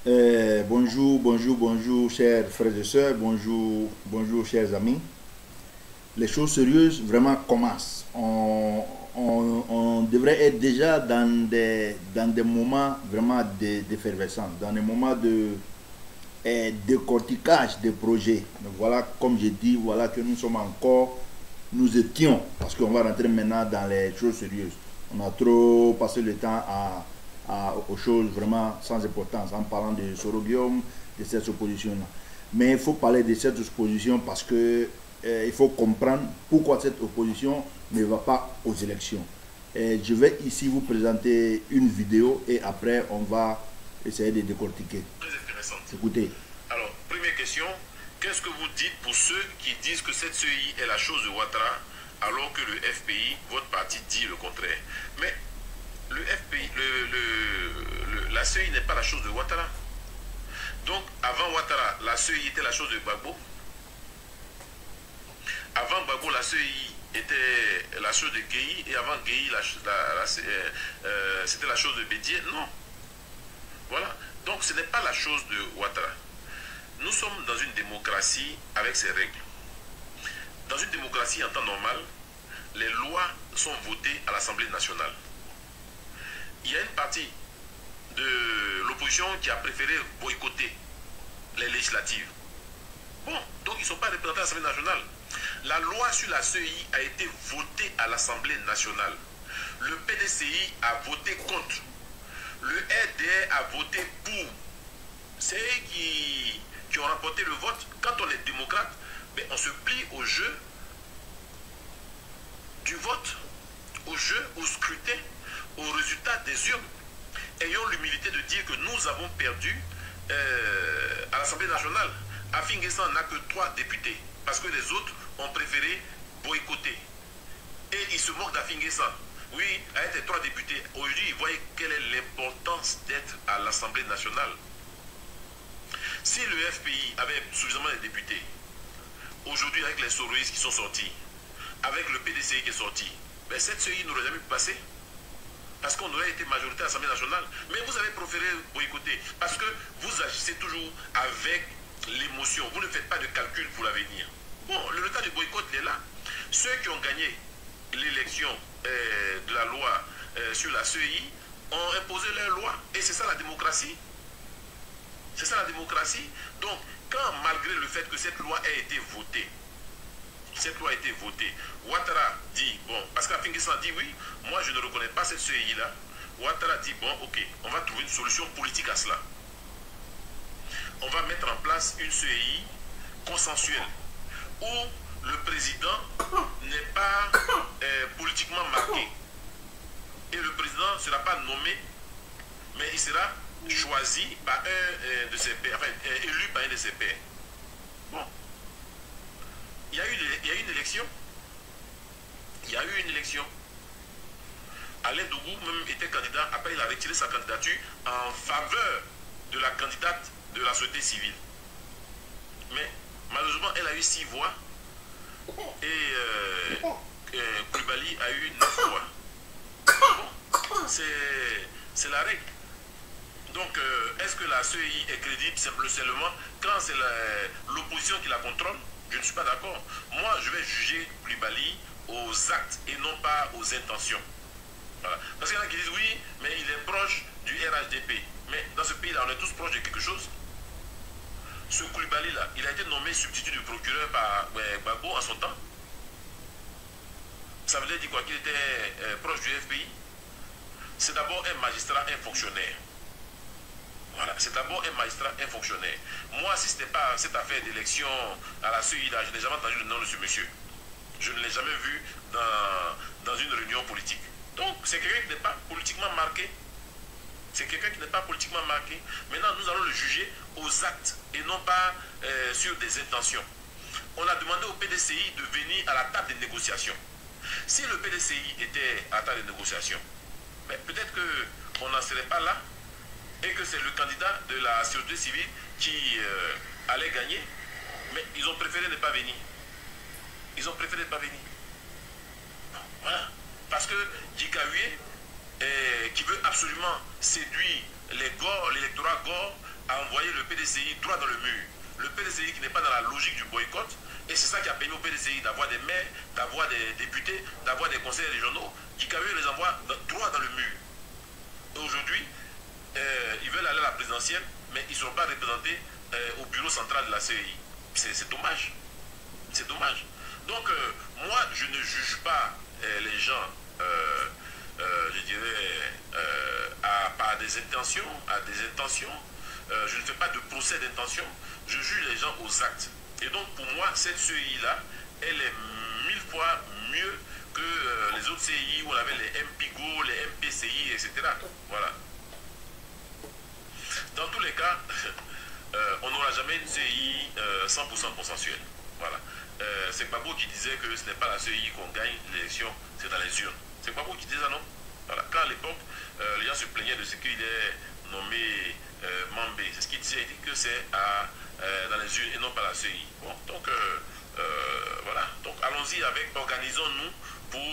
Bonjour, chers frères et sœurs, bonjour, chers amis. Les choses sérieuses vraiment commencent. On devrait être déjà dans des moments vraiment d'effervescence, dans des moments de décortiquage des projets. Donc voilà, comme j'ai dit, voilà que nous étions, parce qu'on va rentrer maintenant dans les choses sérieuses. On a trop passé le temps aux choses vraiment sans importance, en parlant de Sorogium, de cette opposition-là. Mais il faut parler de cette opposition parce que il faut comprendre pourquoi cette opposition ne va pas aux élections. Je vais ici vous présenter une vidéo et après on va essayer de décortiquer. Très intéressante. Écoutez. Alors, première question, qu'est-ce que vous dites pour ceux qui disent que cette CEI est la chose de Ouattara alors que le FPI, votre parti, dit le contraire? Mais le FPI, la CEI n'est pas la chose de Ouattara. Donc, avant Ouattara, la CEI était la chose de Gbagbo. Avant Gbagbo, la CEI était la chose de Gueye, et avant Gueye, c'était la chose de Bédier. Non. Voilà. Donc, ce n'est pas la chose de Ouattara. Nous sommes dans une démocratie avec ses règles. Dans une démocratie en temps normal, les lois sont votées à l'Assemblée nationale. Il y a une partie de l'opposition qui a préféré boycotter les législatives. Bon, donc ils ne sont pas représentés à l'Assemblée nationale. La loi sur la CEI a été votée à l'Assemblée nationale. Le PDCI a voté contre. Le RDR a voté pour. C'est eux qui ont remporté le vote. Quand on est démocrate, ben on se plie au jeu du vote, au jeu, au scrutin, au résultat des urnes. Ayons l'humilité de dire que nous avons perdu à l'Assemblée nationale. Afin Guessan n'a que 3 députés parce que les autres ont préféré boycotter. Et ils se moquent d'Afin Guessan. Oui, avec les 3 députés, aujourd'hui, ils voient quelle est l'importance d'être à l'Assemblée nationale. Si le FPI avait suffisamment de députés, aujourd'hui, avec les soroïstes qui sont sortis, avec le PDCI qui est sorti, ben cette CEI n'aurait jamais pu passer. Parce qu'on aurait été majorité à l'Assemblée nationale. Mais vous avez préféré boycotter. Parce que vous agissez toujours avec l'émotion. Vous ne faites pas de calcul pour l'avenir. Bon, le résultat du boycott est là. Ceux qui ont gagné l'élection de la loi sur la CEI ont imposé leur loi. Et c'est ça la démocratie. C'est ça la démocratie. Donc, quand malgré le fait que cette loi ait été votée, Ouattara dit, bon, parce qu'Afin Guessan dit oui, moi je ne reconnais pas cette CEI-là. Ouattara dit, bon, ok, on va trouver une solution politique à cela. On va mettre en place une CEI consensuelle où le président n'est pas politiquement marqué. Et le président ne sera pas nommé, mais il sera choisi par un de ses pairs, enfin élu par un de ses pairs. Bon. Il y a eu une élection. Il y a eu une élection. Alain Dougou même était candidat. Après, il a retiré sa candidature en faveur de la candidate de la société civile. Mais malheureusement, elle a eu 6 voix. Et Koulibaly a eu 9 voix. Bon, c'est la règle. Donc, est-ce que la CEI est crédible seulement quand c'est l'opposition qui la contrôle? Je ne suis pas d'accord. Moi, je vais juger Koulibaly aux actes et non pas aux intentions. Voilà. Parce qu'il y en a qui disent oui, mais il est proche du RHDP. Mais dans ce pays-là, on est tous proches de quelque chose. Ce Koulibaly-là, il a été nommé substitut du procureur par Gbagbo en son temps. Ça veut dire quoi? Qu'il était proche du FPI. C'est d'abord un magistrat, un fonctionnaire. Voilà, c'est d'abord un magistrat, un fonctionnaire. Moi, si ce n'était pas cette affaire d'élection à la CEI, là, je n'ai jamais entendu le nom de ce monsieur. Je ne l'ai jamais vu dans une réunion politique. Donc, c'est quelqu'un qui n'est pas politiquement marqué. C'est quelqu'un qui n'est pas politiquement marqué. Maintenant, nous allons le juger aux actes et non pas sur des intentions. On a demandé au PDCI de venir à la table des négociations. Si le PDCI était à la table des négociations, peut-être qu'on n'en serait pas là et que c'est le candidat de la société civile qui allait gagner. Mais ils ont préféré ne pas venir. Ils ont préféré ne pas venir. Voilà. Parce que Djikaoué, qui veut absolument séduire les Gor, l'électorat Gor, a envoyé le PDCI droit dans le mur. Le PDCI qui n'est pas dans la logique du boycott, et c'est ça qui a permis au PDCI d'avoir des maires, d'avoir des députés, d'avoir des conseillers régionaux, qui les envoie droit dans le mur. Et aujourd'hui, ils veulent aller à la présidentielle, mais ils ne sont pas représentés au bureau central de la CEI. C'est dommage. C'est dommage. Donc, moi, je ne juge pas les gens, je dirais, par des intentions, à des intentions. Je ne fais pas de procès d'intention. Je juge les gens aux actes. Et donc, pour moi, cette CEI-là, elle est 1000 fois mieux que les autres CEI où on avait les MPIGO, les MPCI, etc. Voilà. Dans tous les cas, on n'aura jamais une CEI 100% consensuelle. Voilà. C'est Gbagbo qui disait que ce n'est pas la CEI qu'on gagne l'élection, c'est dans les urnes. C'est Gbagbo qui disait ça, non? Voilà. Quand à l'époque, les gens se plaignaient de ce qu'il est nommé Mambé, c'est ce qu'il disait, il dit que c'est dans les urnes et non pas la CEI. Bon, donc voilà. Donc allons-y avec, organisons-nous pour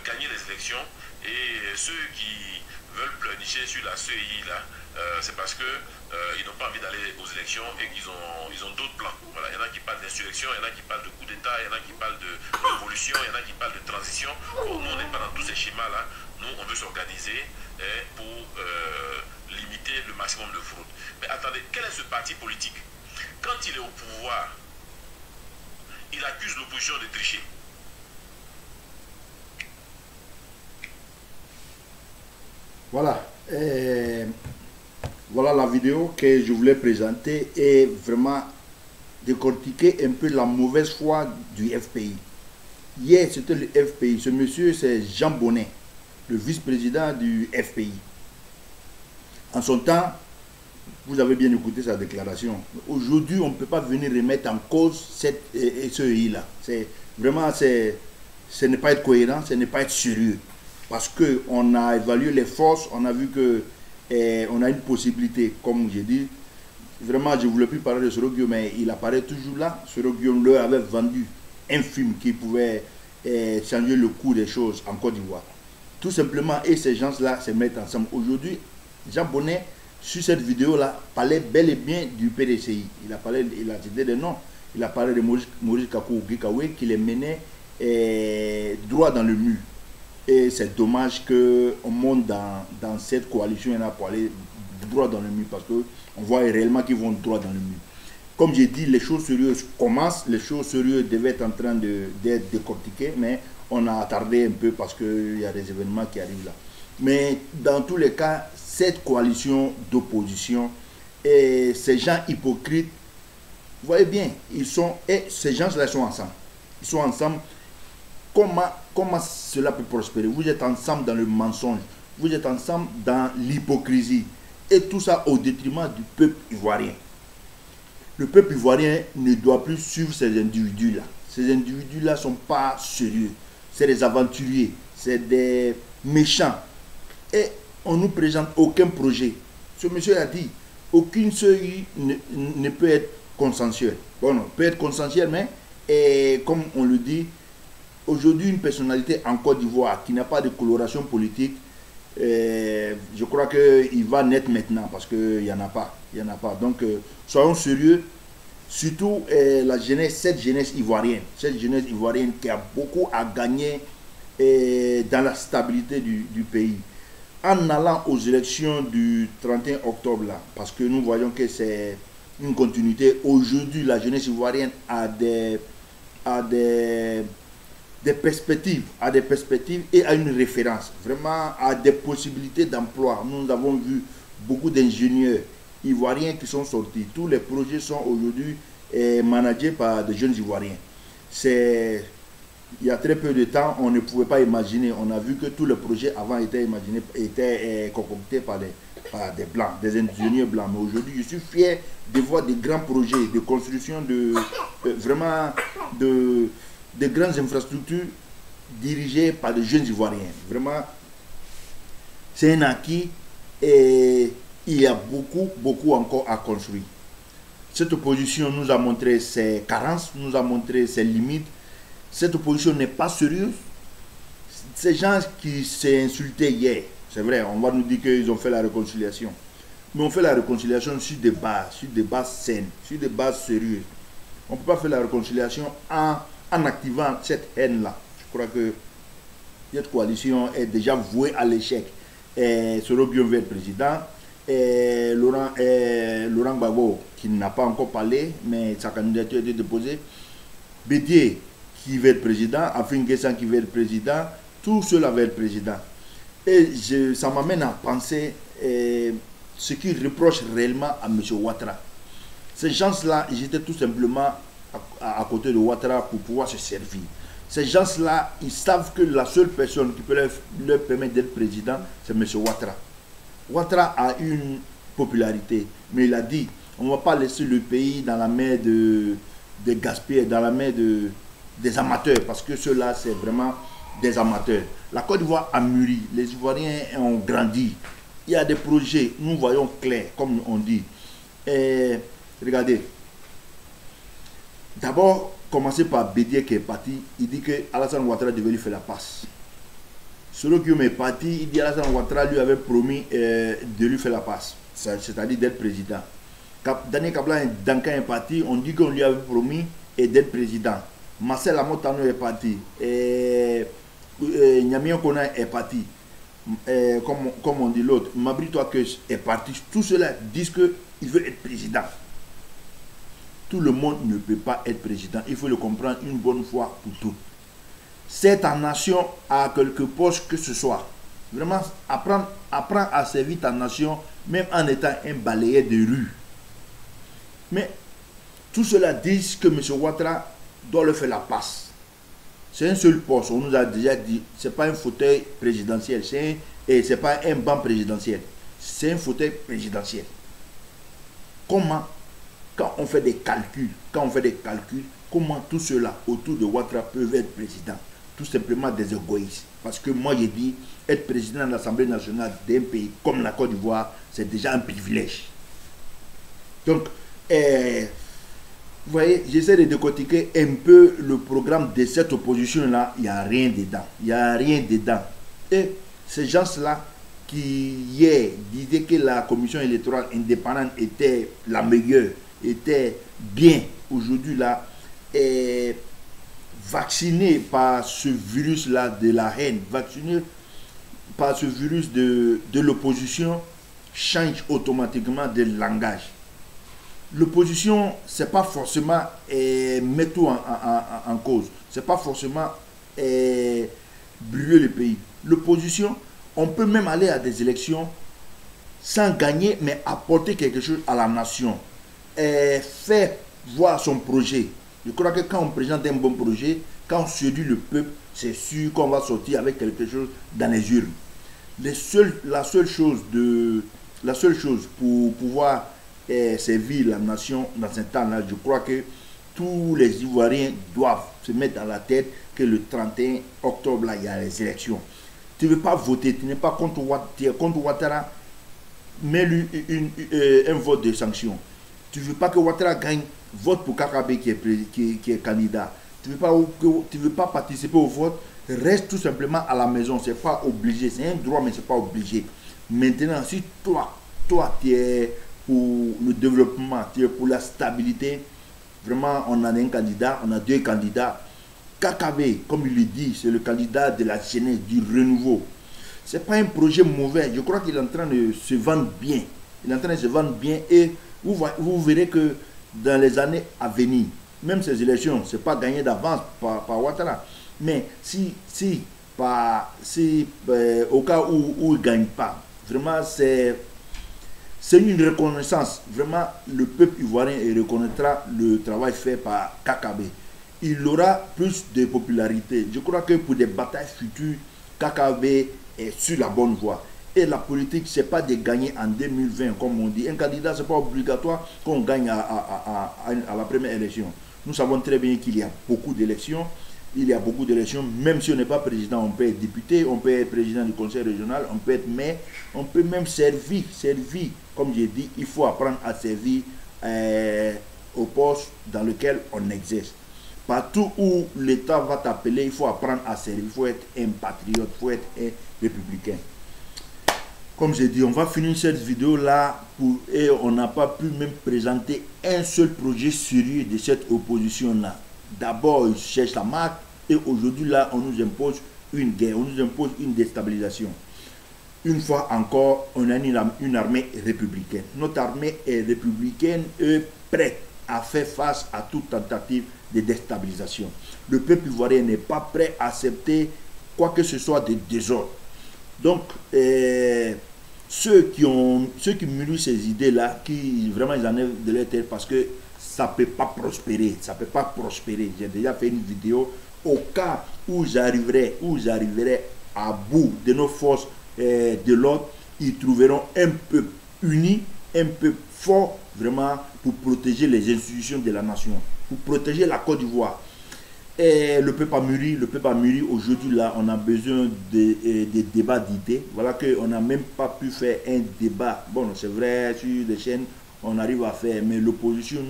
gagner les élections, et ceux qui veulent pleurnicher sur la CEI là, c'est parce que ils n'ont pas envie d'aller aux élections et qu'ils ont d'autres plans. Voilà. Il y en a qui parlent d'insurrection, il y en a qui parlent de coup d'État, il y en a qui parlent de révolution, il y en a qui parlent de transition. Bon, nous, on n'est pas dans tous ces schémas-là. Nous, on veut s'organiser pour limiter le maximum de fraude. Mais attendez, quel est ce parti politique? Quand il est au pouvoir, il accuse l'opposition de tricher. Voilà. Voilà la vidéo que je voulais présenter et vraiment décortiquer un peu la mauvaise foi du FPI. Hier, c'était le FPI. Ce monsieur, c'est Jean Bonnet, le vice-président du FPI. En son temps, vous avez bien écouté sa déclaration. Aujourd'hui, on ne peut pas venir remettre en cause cette CEI-là. Vraiment, ce n'est pas être cohérent, ce n'est pas être sérieux. Parce qu'on a évalué les forces, on a vu que on a une possibilité, comme j'ai dit. Vraiment, je ne voulais plus parler de Soro-Guillaume, mais il apparaît toujours là. Soro-Guillaume leur avait vendu un film qui pouvait changer le cours des choses en Côte d'Ivoire. Tout simplement, et ces gens-là se mettent ensemble. Aujourd'hui, Jean Bonnet, sur cette vidéo-là, parlait bel et bien du PDCI. Il a cité des noms. Il a parlé de Maurice Kakou-Gikawe qui les menait droit dans le mur. Et c'est dommage qu'on monte dans cette coalition pour aller droit dans le mur, parce qu'on voit réellement qu'ils vont droit dans le mur. Comme j'ai dit, les choses sérieuses commencent, les choses sérieuses devaient être en train d'être décortiquées, mais on a attardé un peu parce qu'il y a des événements qui arrivent là. Mais dans tous les cas, cette coalition d'opposition et ces gens hypocrites, vous voyez bien, ces gens-là sont ensemble. Ils sont ensemble. Comment cela peut prospérer? Vous êtes ensemble dans le mensonge, vous êtes ensemble dans l'hypocrisie, et tout ça au détriment du peuple ivoirien. Le peuple ivoirien ne doit plus suivre ces individus-là. Ces individus-là ne sont pas sérieux. C'est des aventuriers, c'est des méchants. Et on ne nous présente aucun projet. Ce monsieur a dit, aucune CEI ne peut être consensuelle. Bon, non, peut être consensuelle, mais comme on le dit, aujourd'hui, une personnalité en Côte d'Ivoire qui n'a pas de coloration politique, je crois qu'il va naître maintenant parce qu'il n'y en a pas. Il y en a pas. Donc, soyons sérieux. Surtout cette jeunesse ivoirienne qui a beaucoup à gagner dans la stabilité du pays. En allant aux élections du 31 octobre, là, parce que nous voyons que c'est une continuité. Aujourd'hui, la jeunesse ivoirienne a des perspectives, et à une référence, vraiment à des possibilités d'emploi. Nous avons vu beaucoup d'ingénieurs ivoiriens qui sont sortis. Tous les projets sont aujourd'hui managés par des jeunes ivoiriens. Il y a très peu de temps, on ne pouvait pas imaginer. On a vu que tous les projets avant étaient concoctés par des blancs, des ingénieurs blancs. Mais aujourd'hui, je suis fier de voir des grands projets de construction de grandes infrastructures dirigées par des jeunes Ivoiriens. Vraiment, c'est un acquis et il y a beaucoup encore à construire. Cette opposition nous a montré ses carences, nous a montré ses limites. Cette opposition n'est pas sérieuse. Ces gens qui s'est insultés hier, c'est vrai, on va nous dire qu'ils ont fait la réconciliation. mais on fait la réconciliation sur des bases saines, sur des bases sérieuses. On ne peut pas faire la réconciliation en activant cette haine-là. Je crois que cette coalition est déjà vouée à l'échec. Soro Bion veut être président. Laurent Gbagbo, qui n'a pas encore parlé, mais sa candidature a été déposée. Bédié, qui veut être président. Afin Guessan, qui veut être président. Tout cela veut être président. Et ça m'amène à penser ce qu'ils reprochent réellement à M. Ouattara. Ces gens-là, ils étaient tout simplement à côté de Ouattara pour pouvoir se servir. Ces gens-là, ils savent que la seule personne qui peut leur permettre d'être président, c'est M. Ouattara. Ouattara a une popularité, mais il a dit, on ne va pas laisser le pays dans la main des gaspillés, dans la main des amateurs, parce que ceux-là, c'est vraiment des amateurs. La Côte d'Ivoire a mûri, les Ivoiriens ont grandi. Il y a des projets, nous voyons clair, comme on dit. Et regardez, d'abord, commencer par Bédié qui est parti, il dit que Alassane Ouattara devait lui faire la passe. Soro Guillaume est parti, il dit Alassane Ouattara lui avait promis de lui faire la passe, c'est-à-dire d'être président. Daniel Kablan Dankan est parti, on dit qu'on lui avait promis d'être président. Marcel Amotano est parti, Nyamien Kona est parti, comme on dit l'autre, Mabri Touakes est parti. Tout cela disent qu'il veut être président. Tout le monde ne peut pas être président, il faut le comprendre une bonne fois pour toutes. C'est ta nation à quelque poste que ce soit. Vraiment, apprends à servir ta nation, même en étant un balayeur de rue. Mais tout cela dit que M. Ouattara doit le faire la passe. C'est un seul poste, on nous a déjà dit, ce n'est pas un fauteuil présidentiel, et ce n'est pas un banc présidentiel, c'est un fauteuil présidentiel. Comment, quand on fait des calculs, comment tout cela autour de Ouattara peuvent être président? Tout simplement des égoïstes. Parce que moi, j'ai dit, être président de l'Assemblée nationale d'un pays comme la Côte d'Ivoire, c'est déjà un privilège. Donc, vous voyez, j'essaie de décortiquer un peu le programme de cette opposition-là. Il n'y a rien dedans. Il n'y a rien dedans. Et ces gens-là qui, hier, disaient que la commission électorale indépendante était la meilleure, était bien, aujourd'hui, là, est vacciné par ce virus-là de la haine, vacciné par ce virus de l'opposition, change automatiquement de langage. L'opposition, ce n'est pas forcément mettre tout en cause, ce n'est pas forcément brûler le pays. L'opposition, on peut même aller à des élections sans gagner, mais apporter quelque chose à la nation, faire voir son projet. Je crois que quand on présente un bon projet, quand on séduit le peuple, c'est sûr qu'on va sortir avec quelque chose dans les urnes. La seule chose pour pouvoir servir la nation dans ce temps-là, je crois que tous les Ivoiriens doivent se mettre dans la tête que le 31 octobre, là, il y a les élections. Tu ne veux pas voter, tu n'es pas contre Ouattara, mets-lui un vote de sanction. Tu ne veux pas que Ouattara gagne, vote pour Kakabe qui est candidat. Tu ne veux pas participer au vote, reste tout simplement à la maison. Ce n'est pas obligé, c'est un droit, mais ce n'est pas obligé. Maintenant, si toi tu es pour le développement, tu es pour la stabilité, vraiment, on a un candidat, on a deux candidats. Kakabe, comme il le dit, c'est le candidat de la jeunesse, du renouveau. Ce n'est pas un projet mauvais. Je crois qu'il est en train de se vendre bien. Il est en train de se vendre bien et vous verrez que dans les années à venir, même ces élections, ce n'est pas gagné d'avance par Ouattara. Mais au cas où il ne gagne pas, vraiment c'est une reconnaissance. Vraiment, le peuple ivoirien reconnaîtra le travail fait par Kakabe. Il aura plus de popularité. Je crois que pour des batailles futures, Kakabe est sur la bonne voie. Et la politique, ce n'est pas de gagner en 2020, comme on dit. Un candidat, ce n'est pas obligatoire qu'on gagne à la première élection. Nous savons très bien qu'il y a beaucoup d'élections. Il y a beaucoup d'élections. Même si on n'est pas président, on peut être député, on peut être président du conseil régional, on peut être maire, on peut même servir. Comme j'ai dit, il faut apprendre à servir au poste dans lequel on exerce. Partout où l'État va t'appeler, il faut apprendre à servir. Il faut être un patriote, il faut être un républicain. Comme j'ai dit, on va finir cette vidéo là et on n'a pas pu même présenter un seul projet sérieux de cette opposition là. D'abord, ils cherchent la marque et aujourd'hui là, on nous impose une guerre, on nous impose une déstabilisation. Une fois encore, on a une armée républicaine. Notre armée est républicaine et prête à faire face à toute tentative de déstabilisation. Le peuple ivoirien n'est pas prêt à accepter quoi que ce soit de désordre. Donc, ceux qui mûrissent ces idées-là, qui vraiment ils enlèvent de leur tête parce que ça ne peut pas prospérer. Ça peut pas prospérer. J'ai déjà fait une vidéo au cas où j'arriverai à bout de nos forces de l'ordre, ils trouveront un peuple uni, un peuple fort, vraiment, pour protéger les institutions de la nation, pour protéger la Côte d'Ivoire. Et le peuple a mûri, aujourd'hui là, on a besoin de débats d'idées. Voilà qu'on n'a même pas pu faire un débat. Bon, c'est vrai, sur des chaînes, on arrive à faire, mais l'opposition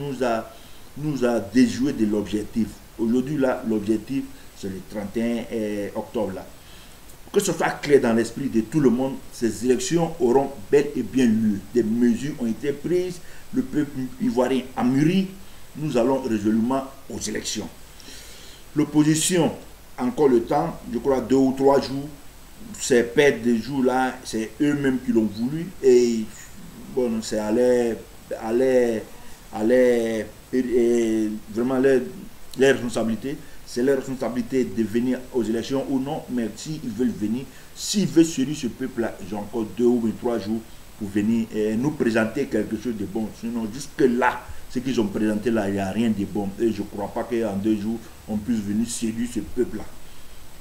nous a déjoué de l'objectif. Aujourd'hui là, l'objectif, c'est le 31 octobre là. Que ce soit clair dans l'esprit de tout le monde, ces élections auront bel et bien lieu. Des mesures ont été prises, le peuple ivoirien a mûri, nous allons résolument aux élections. L'opposition, encore le temps, je crois 2 ou 3 jours, ces pertes de jours là, c'est eux-mêmes qui l'ont voulu et bon, c'est vraiment leur responsabilité. C'est leur responsabilité de venir aux élections ou non, mais s'ils veulent venir, s'ils veulent suivre ce peuple-là, ils ont encore 2 ou 3 jours pour venir nous présenter quelque chose de bon. Sinon, jusque-là, ce qu'ils ont présenté là, il n'y a rien de bon. Et je ne crois pas qu'en 2 jours, on puisse venir séduire ce peuple-là.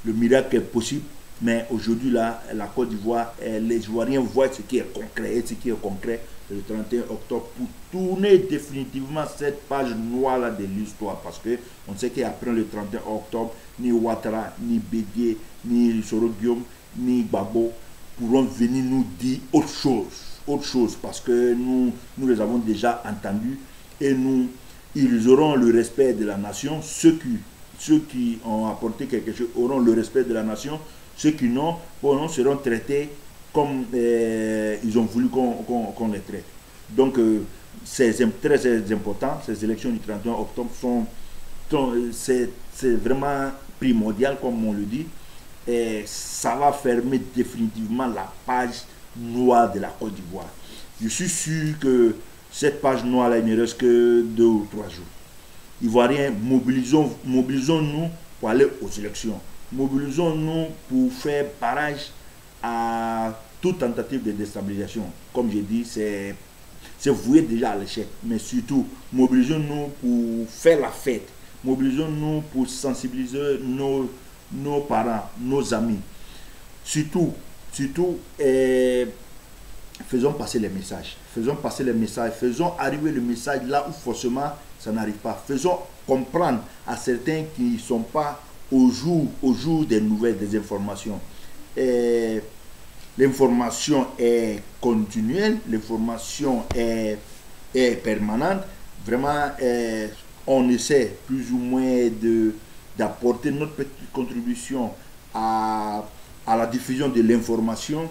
Le miracle est possible, mais aujourd'hui, là, la Côte d'Ivoire, les Ivoiriens voient ce qui est concret. Et ce qui est concret, le 31 octobre, pour tourner définitivement cette page noire-là de l'histoire. Parce qu'on sait qu'après le 31 octobre, ni Ouattara, ni Bédié, ni Soro Guillaume, ni Gbagbo pourront venir nous dire autre chose. Parce que nous les avons déjà entendus. Et ils auront le respect de la nation. Ceux qui ont apporté quelque chose auront le respect de la nation. Ceux qui n'ont, bon, seront traités comme ils ont voulu qu'on les traite. Donc, c'est très important. Ces élections du 31 octobre c'est vraiment primordial, comme on le dit. Et ça va fermer définitivement la page noire de la Côte d'Ivoire. Je suis sûr que cette page noire-là, il ne reste que 2 ou 3 jours. Ivoiriens, mobilisons-nous pour aller aux élections. Mobilisons-nous pour faire barrage à toute tentative de déstabilisation. Comme j'ai dit, c'est voué déjà à l'échec. Mais surtout, mobilisons-nous pour faire la fête. Mobilisons-nous pour sensibiliser nos parents, nos amis. Surtout, faisons passer les messages. Faisons arriver le message là où forcément ça n'arrive pas. Faisons comprendre à certains qui ne sont pas au jour des nouvelles, des informations. L'information est continuelle, l'information est permanente. Vraiment, on essaie plus ou moins d'apporter notre petite contribution à la diffusion de l'information.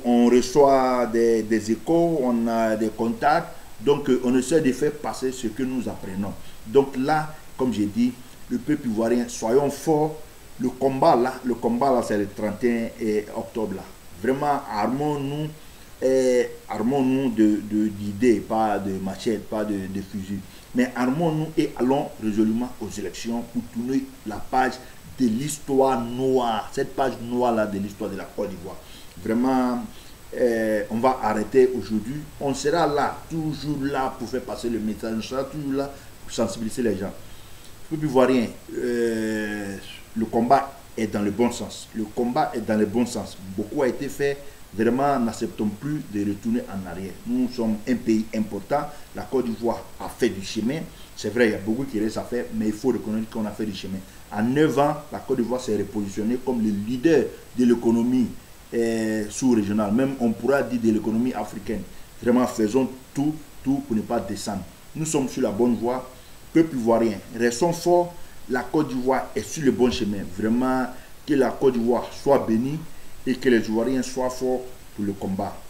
On reçoit des échos, on a des contacts, donc on essaie de faire passer ce que nous apprenons. Donc là, comme j'ai dit, le peuple ivoirien, soyons forts. Le combat là, c'est le 31 octobre là. Vraiment, armons-nous d'idées, pas de machettes, pas de fusils. Mais armons-nous et allons résolument aux élections pour tourner la page de l'histoire noire, cette page noire là de l'histoire de la Côte d'Ivoire. Vraiment, on va arrêter aujourd'hui. On sera là, toujours là pour faire passer le message. On sera toujours là pour sensibiliser les gens. Le peuple ivoirien, le combat est dans le bon sens. Beaucoup a été fait. Vraiment, n'acceptons plus de retourner en arrière. Nous sommes un pays important. La Côte d'Ivoire a fait du chemin. C'est vrai, il y a beaucoup qui restent à faire, mais il faut reconnaître qu'on a fait du chemin. En 9 ans, la Côte d'Ivoire s'est repositionnée comme le leader de l'économie sous-régionale. Même, on pourra dire de l'économie africaine. Vraiment, faisons tout pour ne pas descendre. Nous sommes sur la bonne voie. Peuple ivoirien, restons forts. La Côte d'Ivoire est sur le bon chemin. Vraiment, que la Côte d'Ivoire soit bénie et que les Ivoiriens soient forts pour le combat.